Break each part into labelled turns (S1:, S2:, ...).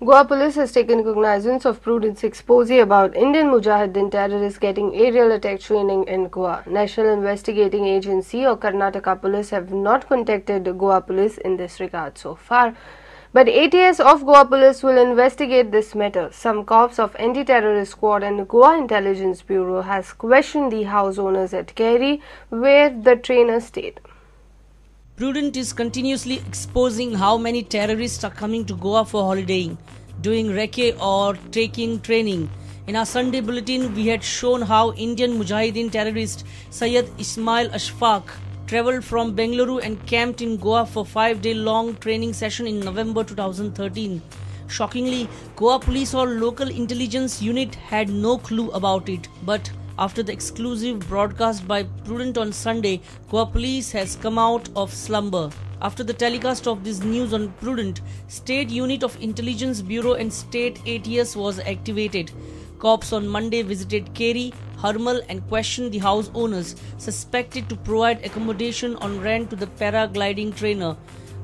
S1: Goa police has taken cognizance of Prudence expose about Indian Mujahideen terrorists getting aerial attack training in Goa. National Investigating Agency or Karnataka Police have not contacted Goa police in this regard so far. But ATS of Goa police will investigate this matter. Some corps of anti-terrorist squad and Goa Intelligence Bureau has questioned the house owners at Kerry where the trainer stayed.
S2: Prudent is continuously exposing how many terrorists are coming to Goa for holidaying, doing recce or taking training. In our Sunday bulletin, we had shown how Indian Mujahideen terrorist Syed Ismail Ashfaq travelled from Bengaluru and camped in Goa for 5-day long training session in November 2013. Shockingly, Goa police or local intelligence unit had no clue about it, but after the exclusive broadcast by Prudent on Sunday, Goa police has come out of slumber. After the telecast of this news on Prudent, State Unit of Intelligence Bureau and State ATS was activated. Cops on Monday visited Kerry, Harmal and questioned the house owners suspected to provide accommodation on rent to the paragliding trainer.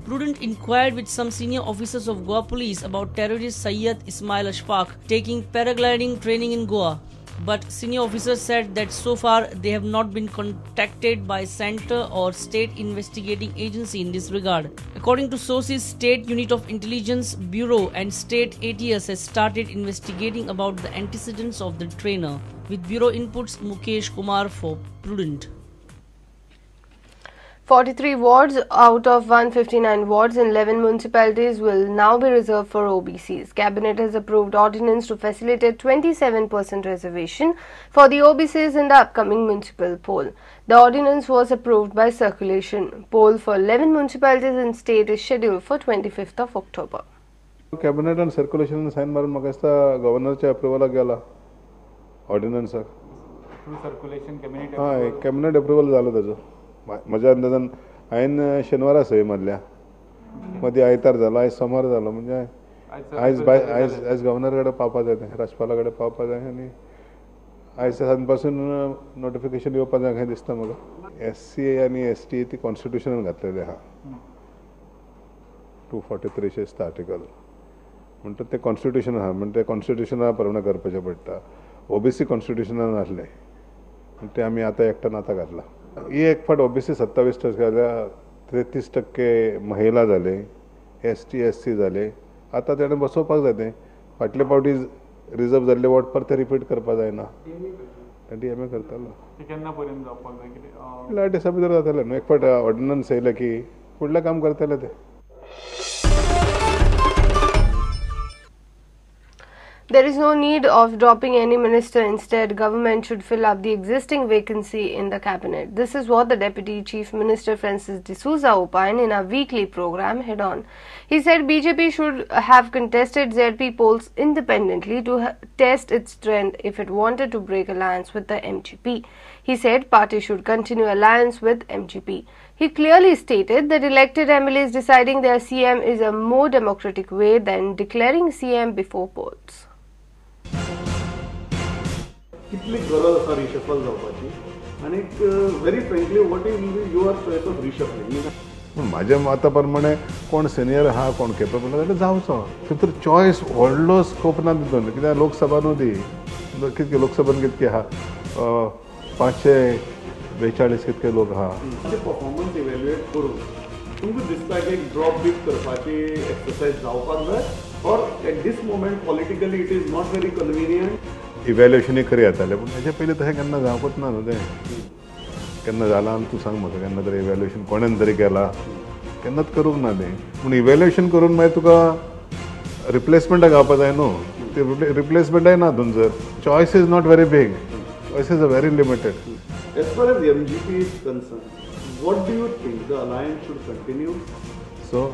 S2: Prudent inquired with some senior officers of Goa police about terrorist Syed Ismail Ashfaq taking paragliding training in Goa. But senior officers said that so far they have not been contacted by Center or State Investigating Agency in this regard. According to sources, State Unit of Intelligence Bureau and State ATS has started investigating about the antecedents of the trainer. With Bureau inputs, Mukesh Kumar for Prudent.
S1: 43 wards out of 159 wards in 11 municipalities will now be reserved for OBCs. Cabinet has approved ordinance to facilitate 27% reservation for the OBCs in the upcoming municipal poll. The ordinance was approved by circulation. Poll for 11 municipalities in state is scheduled for 25th of October.
S3: Cabinet and circulation sign maरून magasta governorच्या approval गेला ordinance
S4: through circulation
S3: cabinet approval झालं त्याचं माझ्या अंदाजान हायन शनिवारा सही मारल्या मध्ये आयतार झालो आज सोमार झालो म्हणजे आज गव्हर्नरकडे पावपा जाय राज्यपालाकडे पावपा जाय आणि आज पासून नोटिफिकेशन येवपा जाय अशें दिसता म्हाका SC आणि ST ती कॉन्स्टिट्युशनान घातलेले आहा 243 आर्टिकल म्हणटा ते कॉन्स्टिट्युशन आहा म्हणजे ते कॉन्स्टिट्युशना प्रमाणे करपाचें पडटा OBC कॉन्स्टिट्युशनान आसलें ते आमी आतां एकट्यान आतां घातला ही एक फाट OBC 27% जाल्या 33% महिला जाले ST SC जाले आता तेणे बसोवपाक जाय तें फाटले फावटी रिजर्व जाल्ले वॉट परते रिपीट करपाक जायना DMA करतालो
S4: केन्ना पर्यंत जावपाक जाय कितें
S3: लायटी भितर जाताले न्हू एक फाट ऑर्डिनन्स येयले की फुडलें काम करतले ते
S1: There is no need of dropping any minister. Instead, government should fill up the existing vacancy in the cabinet. This is what the Deputy Chief Minister Francis D'Souza opined in our weekly program Head On. He said BJP should have contested ZP polls independently to test its strength if it wanted to break alliance with the MGP. He said party should continue alliance with MGP. He clearly stated that elected MLAs deciding their CM is a more democratic way than declaring CM before polls.
S5: कितली गरज आसा reshuffle जावपाची आनी very frankly what is your choice of reshuffling
S3: म्हाज्या मता प्रमाणे कोण senior आहा कोण केपेबल आहा जाल्यार जावचो भितर चॉयस व्हडलो स्कोप ना तितून कित्याक लोकसभा न्हू ती कितके लोकसभान कितके आहा 542 कितके लोक आहा
S5: परफॉर्मन्स इवॅल्युएट करून तुमकां दिसता की एक ड्रॉप बीट करपाची एक्सरसाइज जावपाक जाय or at this moment politically it is not very convenient
S3: इवॅल्युएशनूय खरी जातालें पूण हेजे पयलीं तशें केन्ना जावपूच ना न्हू तें केन्ना जालां आनी तूं सांग म्हाका केन्ना तरी इवॅल्युएशन कोणेन तरी केलां केन्नाच करूंक ना तें पूण इवॅल्युएशन करून मागीर तुका रिप्लेसमेंटाक गावपा जाय न्हू ते रिप्लेसमेंटाय ना थंयसर choice is not very big choices are very limited
S5: as far as MGP is concern what do you think the alliance should continue
S3: so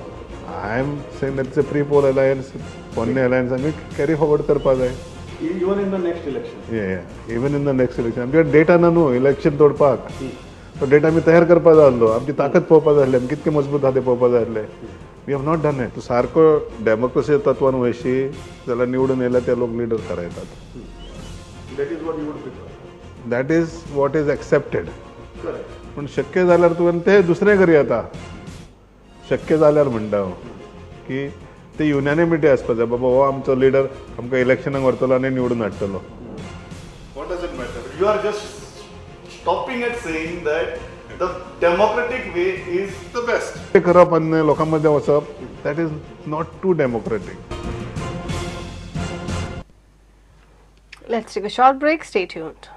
S3: I am saying that it's a pre poll alliance पोन्ने alliance आमी carry forward करपा जाय
S5: even in the next election
S3: even in the next election आमचे data ना न्हू election तोडपाक तो data आमी तयार करपा जाय आसलो आमची ताकद पळोवपा जाय आसली आमी कितके मजबूत आहा ते पळोवपा जाय आसले we have not done it तूं सारको डेमोक्रेसी तत्वान वयशी जाल्यार निवडून येयल्या ते लोक लिडर थारायतात that is what is expected पूण शक्य जाल्यार तुवें ते दुसरें करी येता शक्य जाल्यार म्हणटा हांव की ते युनॅनिमिटी आसपाक जाय बाबा हो आमचो लिडर आमकां इलेक्शनाक व्हरतलो आनी निवडून हाडटलो.
S5: What does it matter? You are just stopping at saying that the democratic way is the best.
S3: ते करप आनी लोकां मदें वचप that is not too democratic.
S1: Let's take a short break. Stay tuned.